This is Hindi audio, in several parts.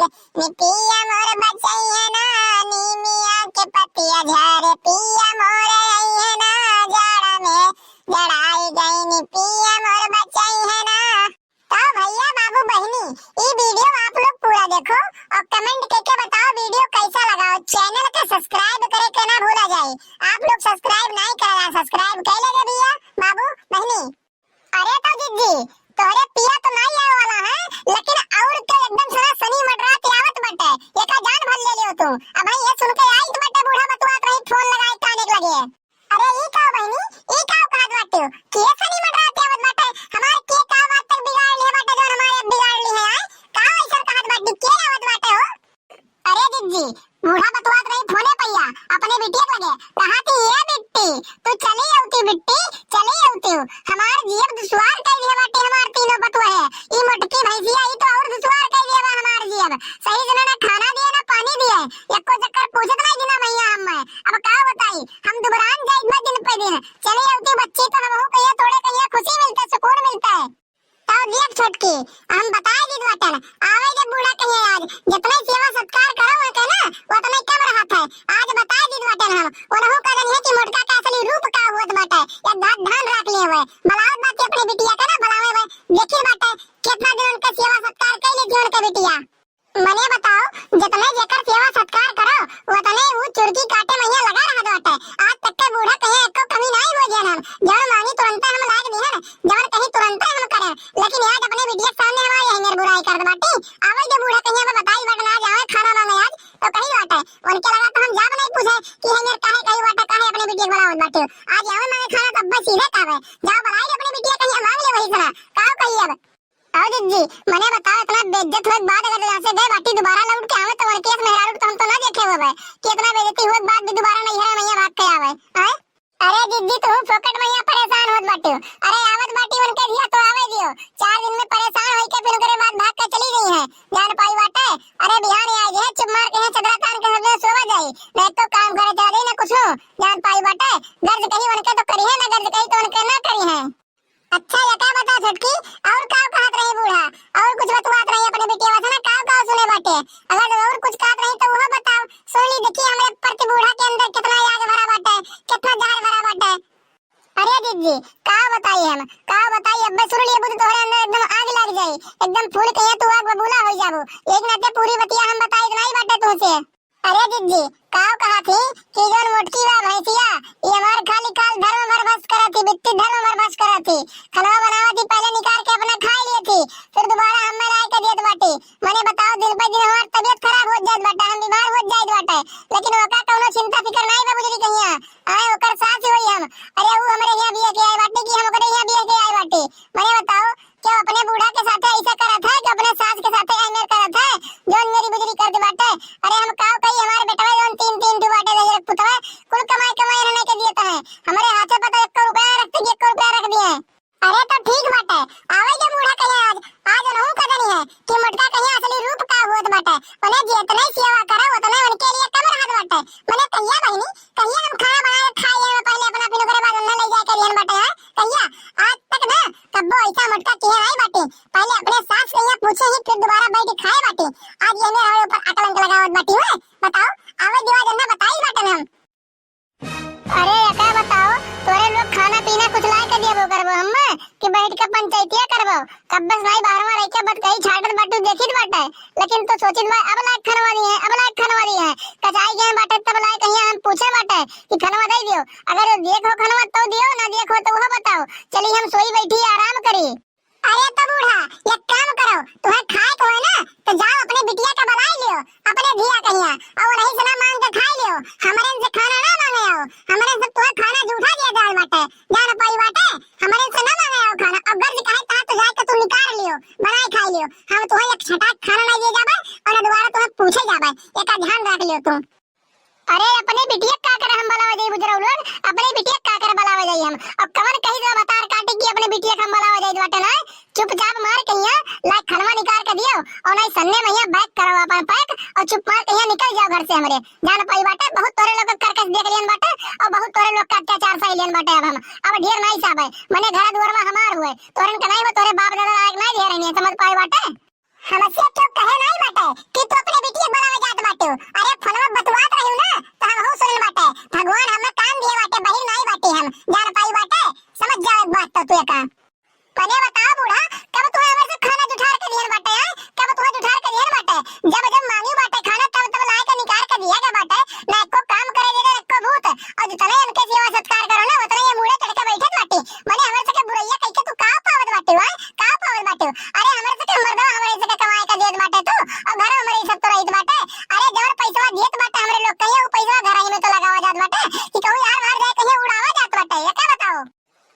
गई पिया मोर बचाई है ना नीमिया के पतिया झारे पिया मोर आई है ना जाड़ा में जड़ाई गई नी पिया मोर बचाई है ना। तो भैया बाबू बहनी ये वीडियो आप लोग पूरा देखो और कमेंट करके बताओ वीडियो कैसा लगा। चैनल का सब्सक्राइब करे के ना भूला जाए। आप लोग सब्सक्राइब नहीं करा सब्सक्राइब कर लेगे भैया बाबू बहनी। अरे तो जिज्जी तोरे पिया तो नहीं आने वाला है लेकिन और तो एकदम सारा सनी मडरात आवत बटे ये का जान भर ले लियो तू। अब भाई ये सुन के आई बटे बूढ़ा बतुआ कहीं फोन लगाए काने लगे। अरे ई का बहनी ई का कहत बाटे के सनी मडरात आवत बटे हमार के का बात तक बिगाड़ ले बटे जो हमारे बिगाड़ ली है का ऐसा कहत बाटे के आवत बाटे हो। अरे जिज्जी बूढ़ा बतुआ कहीं फोने पैया अपने बिटिया लगे कहा थी ये बिट्टी तू चली आउती बिट्टी चली आउती हमार जीव दुश्वार कर दिया बाटे हमार तीनों बतुआ है ई मोटकी भैंसिया ई तो और दुश्वार कर दिया बा हमार जीव सही जना ना खाना दिया ना पानी दिया एको चक्कर पूछत नहीं दिना मैया हम अब का बताई हम दुबरान जाई में दिन पे दिन चली आउती बच्ची तो हम कहिया थोड़े कहिया खुशी मिलता सुकून मिलता है। तो देख छोटकी हम बता दी बाटन आवे जब बूढ़ा कहिए आज जितना सेवा सत्कार करो है के ना उतना कम रहत है आज बता दी बाटन हम ओनहु कहन है कि मोटका का असली रूप का होत बाटे या धान धान रख लिए हुए बलावत बात अपने बिटिया का ना बलावे हुए देखी बाटे कितना दिन उनका सेवा सत्कार कैले थी उनका बिटिया। मने बताओ जितने जेकर सेवा सत्कार करो उतने वो चुरकी काटे मैया लगा रहा बाटे आज तक के बूढ़ा कहे एको कमी नहीं हो जन हम जब मांगी तुरंत हम लाग दी है जब कहीं तुरंत हम करे लेकिन आज अपने बिटिया सामने हमारी हंगर बुराई कर बाटे आवे जो बूढ़ा कहीं हमें बताई बटन आज आवे खाना मांगे आज तो कहीं बाटे उनके लगा तो हम जाब नहीं पूछे कि हंगर काहे कहीं बाटे काहे अपने बिटिया को बुलावत बाटे आज आवे मांगे खाना तब बस सीधे कावे जाओ बुलाई अपने बिटिया कहीं मांग ले वही तरह काओ कही अब। आओ जी मने बताओ इतना बेइज्जत हुए बाद अगर यहाँ से गए बाटी दोबारा लौट के आवे तो वन केस में हेरारू तो हम तो ना देखे हुए भाई कि इतना बेइज्जती हुए बाद भी दोबारा नहीं है मैया भाग के आवे हैं। अरे जिज्जी तू फोकट मैया परेशान होत बाटे अरे आवत बाटी उनके दिया तो आवे दियो 4 दिन में परेशान होई के फिर करे बाद भाग के चली गई है जान पाई बाटे अरे बिहार आ गए चुप मार के चदरा तान के सब सोवा जाई मैं तो काम करे जा रही ना कुछ जान पाई बाटे गर्ज कहीं उनके तो करी है ना गर्ज कहीं तो उनके ना करी है। अच्छा ये का बता छटकी और का कहत रही बूढ़ा और कुछ बतवात रही अपने बेटिया वसना का सुने बाटे अगर और कुछ कहत रही तो वो बताओ सोनी देखी हमरे प्रति बूढ़ा के अंदर कितना आग भरा बाटे कितना जार भरा बाटे। अरे दीदी का बताई हम का बताई अब सुन लिए बुध तोहरे अंदर एकदम आग लग जाई एकदम फूल कहिया तू आग बबूला हो जाबो एक नाते पूरी बतिया हम बताई नहीं बाटे तुझसे। अरे दीदी काव कहा थी कि जोन मोटकी बा भैंसिया ये हमार खाली काल धर्म भर बस करा थी बिट्टी धर्म भर बस करा थी खाना बनावा थी पहले निकाल के अपना खा लिए थी फिर दोबारा हम में लाई के दियत बाटी मने बताओ दिन पे दिन हमार तबीयत खराब हो जात बाटे हम बीमार हो जात बाटे लेकिन ओका कोनो चिंता फिकर नहीं बा बुझली कहिया आए ओकर साथ होई हम अरे वो हमरे यहां बिया के आई बाटी की हम ओकरे यहां बिया के आई बाटी मने बताओ क्या अपने बूढ़ा के साथ ऐसा करा था कि अपने सास के साथ ऐसा करा था जोन मेरी बुजरी कर दे बाटे। अरे हम काव कही हमारे बेटा जोन 3 बाटे ले पुतवा कुल कमाई कमाई रहने के दिए है हमारे हाथ से पता 1 रुपया रख दिए 1 रुपया रख दिए। अरे तो ठीक बाटे आवे जो बूढ़ा कहे आज नहु कदनी है कि मोटका कहिया असली रूप का होत बाटे उन्हें जितना सेवा करो उतना उनके लिए कम रहत बाटे मने कहिया बहनी कहिया हम खाना बना के खाए पहले अपना पिनो करे बाद अंदर ले जाए के लिए बाटे कहिया आज तक ना कब्बो ऐसा मोटका किया नहीं बाटे पहले अपने सास कहिया पूछे ही फिर दोबारा बैठ खाए बाटे आज ये मेरे ऊपर अकलंक लगावत बाटी है बताओ आवे दिवा जन्ना बताई बाटे हम। अरे का बताओ तोरे लोग खाना पीना कुछ लाए के दियो करबो हम कि बैठ के पंचायतिया करबो कब बस भाई बाहरवा रह के बत कहीं छाटत बाटू देखित बाटे लेकिन तो सोचित भाई अब लायक खनवा दी है कचाई के बाटे तब लायक कहिया हम पूछे बाटे कि खनवा दे दियो अगर देखो खनवा तो दियो ना देखो तो वो बताओ चली हम सोई बैठी आराम करी। अरे तो बूढ़ा एक काम करो तुम्हें खाए को है ना तो जाओ अपने बिटिया का बनाई लियो अपने धिया कहिया और नहीं सुना मांग के खाई लियो हमारे से खाना ना मांगे आओ हमारे से तुम्हें खाना जूठा दिया दाल बाटे जान पाई बाटे हमारे से ना मांगे आओ खाना अब गर्ज कहे ता तो जाके तू निकाल लियो बनाई खाई लियो हम तुम्हें एक छटाक खाना नहीं दे जाबे और दोबारा तुम्हें पूछे जाबे एक ध्यान रख लियो तुम। अरे अपने बिटिया का करे हम बलावे जाई बुजरा उलन अपने बिटिया का करे बलावे जाई हम अब कवन कही दो बतार काटे की अपने बिटिया का बलावे जाई बाटे ना चुपचाप मार कहिया लाइक खनवा निकाल के दियो और नहीं सन्ने मैया बैक करो अपन पैक और चुप मार कहिया निकल जाओ घर से हमरे जान पाई बाटे बहुत तोरे लोग करकस देख लियन बाटे और बहुत तोरे लोग का अत्याचार सही लियन बाटे अब ढेर नहीं साबे मने घर दुआर में हमार हुए तोरन के नहीं वो तोरे बाप दादा लायक नहीं दे रही समझ पाई बाटे हमसे क्यों कहे नहीं बाटे कि जब जब मांगी बाटे खाना तब तब लाए के निकाल के दिया के बाटे। ना एको काम करे दे ना एको भूत। और जितने इनके सेवा सत्कार करो ना उतने ये मुड़े चढ़ के बैठे बाटे। माने हमर से के बुरैया कह के तू का पावत बाटे वा का पावत बाटे। अरे हमर से के मर्दवा हमरे से के कमाए का देत बाटे तू और घर हमरे सब तो रहित बाटे। अरे जवन पैसा देत बाटे हमरे लोग कहियो उ पैसा घर में तो लगावा जात बाटे कि कहू यार बाहर जाए कहियो उड़ावा जात बाटे। ये का बताओ।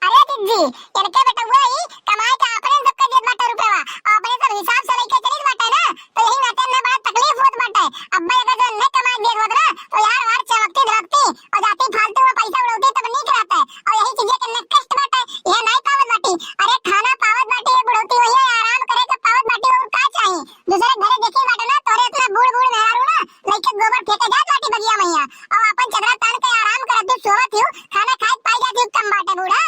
अरे दीदी इनके बेटा वही कमाई का अपने सबके देत बाटे रुपया अपने सब हिसाब से लेके चलित बाटे ना तो यही नाते में बड़ा तकलीफ होत बाटे। अब्बा अगर जो न कमाई देत होत ना तो यार वार चमकती धमकती और जाती फालतू में पैसा उड़ाती तब नीक रहता है। और यही चीजें के कष्ट बाटे ये नहीं पावत बाटी। अरे खाना पावत बाटी ये बुढ़ौती वही आराम करे के पावत बाटी और का चाहिए। दूसरे घरे देखी बाटे ना तोरे इतना बूढ़ बूढ़ मेहरारू ना लेके गोबर फेंके जात बाटी बगिया मैया और अपन चदरा तान के आराम करत सोवत हूं खाना खाए पाई जाती कम बाटे बूढ़ा।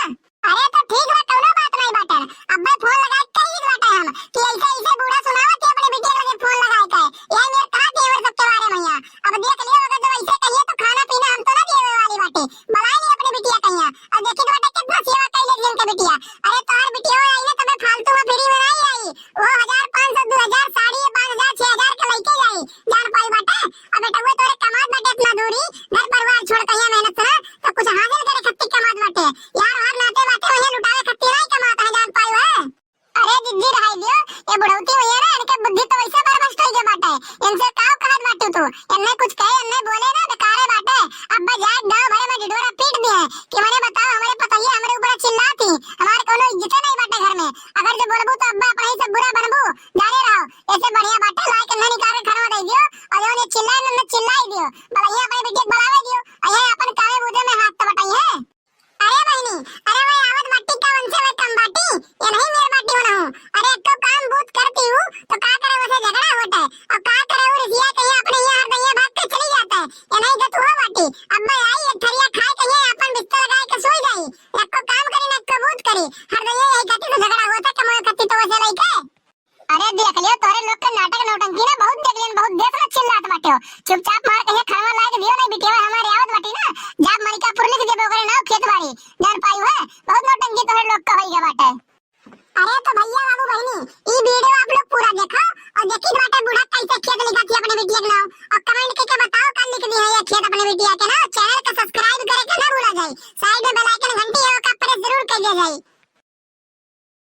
अरे तो ठीक बा कौनो बात नहीं बाटे। अब्बा फोन लगा के ही बाटे हम कि ऐसे ऐसे बूढ़ा सुनावत है अपने बेटे के फोन लगा के ये मेरे कहा देवर सबके बारे में अब देख लियो अगर जो ऐसे कहिए तो खाना पीना हम तो ना देवे वाली बाटे। मलाई नहीं अपने बिटिया कहिया और देखी तो बाटे कितना सेवा कइले दिन के बिटिया। अरे तोहर बिटिया आई ना तबे फालतू में फ्री में नहीं आई वो 1500 2000 साड़ी 5000 6000 के लेके जाई जान पाई बाटे। अब बेटा वो तोरे कमात बाटे इतना दूरी घर परिवार छोड़ कहिया मेहनत से तो कुछ हासिल करे खत्ती कमात बाटे यार हर नाते बाटे वही लुटावे खत्ती नहीं कमात है जान पाई है। अरे जिद्दी रहाई दियो ये बुढ़ौती हुई है ना इनके बुद्धि तो वैसे बर्बाद हो गई बाटे। इनसे काव कहत बाटे तू इन्ने कुछ कहे इन्ने बोले ना बेकारे बाटे। अब्बा जाए गांव भरे में ढिढोरा पीट दिए कि मने बताओ हमारे पतैया हमरे ऊपर चिल्लाती हमारे कोनो इज्जत नहीं बाटे घर में। अगर जो बोलबू तो अब्बा अपने ही से बुरा बनबू जाने रहो ऐसे बढ़िया बाटे लाए के नहीं निकाल के खरवा दे दियो और जो ने चिल्लाए न चिल्लाई दियो भलैया अपने बेटे को बुलावे दियो और ये अपन कावे बूते में हाथ तो बटाई है। अरे बहनी अरे मैं आवत बाटी का वंशे में कम बाटी ये नहीं मेरे बाटी होना हूं। अरे तो काम बहुत करती हूं तो का करे वैसे झगड़ा होता है और का करे वो रिसिया कहीं अपने यहाँ हर दैया भाग के चली जाता है ये नहीं तो तू हो बाटी। अब्बा आई ये थरिया खाए कहीं अपन बिस्तर लगाए के सोई जाई नको काम करी नको बूत करी हर दैया यही कहती तो झगड़ा होता कमाई करती तो वैसे लेके। अरे देख लियो तोरे लोग के नाटक नौटंकी ना बहुत देख लियन बहुत देख लो चिल्लात बाटे हो चुपचाप मार कहीं खाना लाए दियो नहीं बिटिया हमारे आवत बाटी ना जब मणिकापुर लिख देबो करे ना खेत बाड़ी जान पाई है बहुत नौटंकी तोरे लोग का होई बाटे। अरे तो भैया बाबू बहनी ई वीडियो आप लोग पूरा देखो और देखी बाटे बूढ़ा कैसे खेत लिखाती अपने बिटिया के नाम और कमेंट करके बताओ कल लिख दी है ये खेत अपने बिटिया के ना चैनल को सब्सक्राइब करे के ना भूला जाए साइड में बेल आइकन घंटी है वो का प्रेस जरूर कर दिया जाए।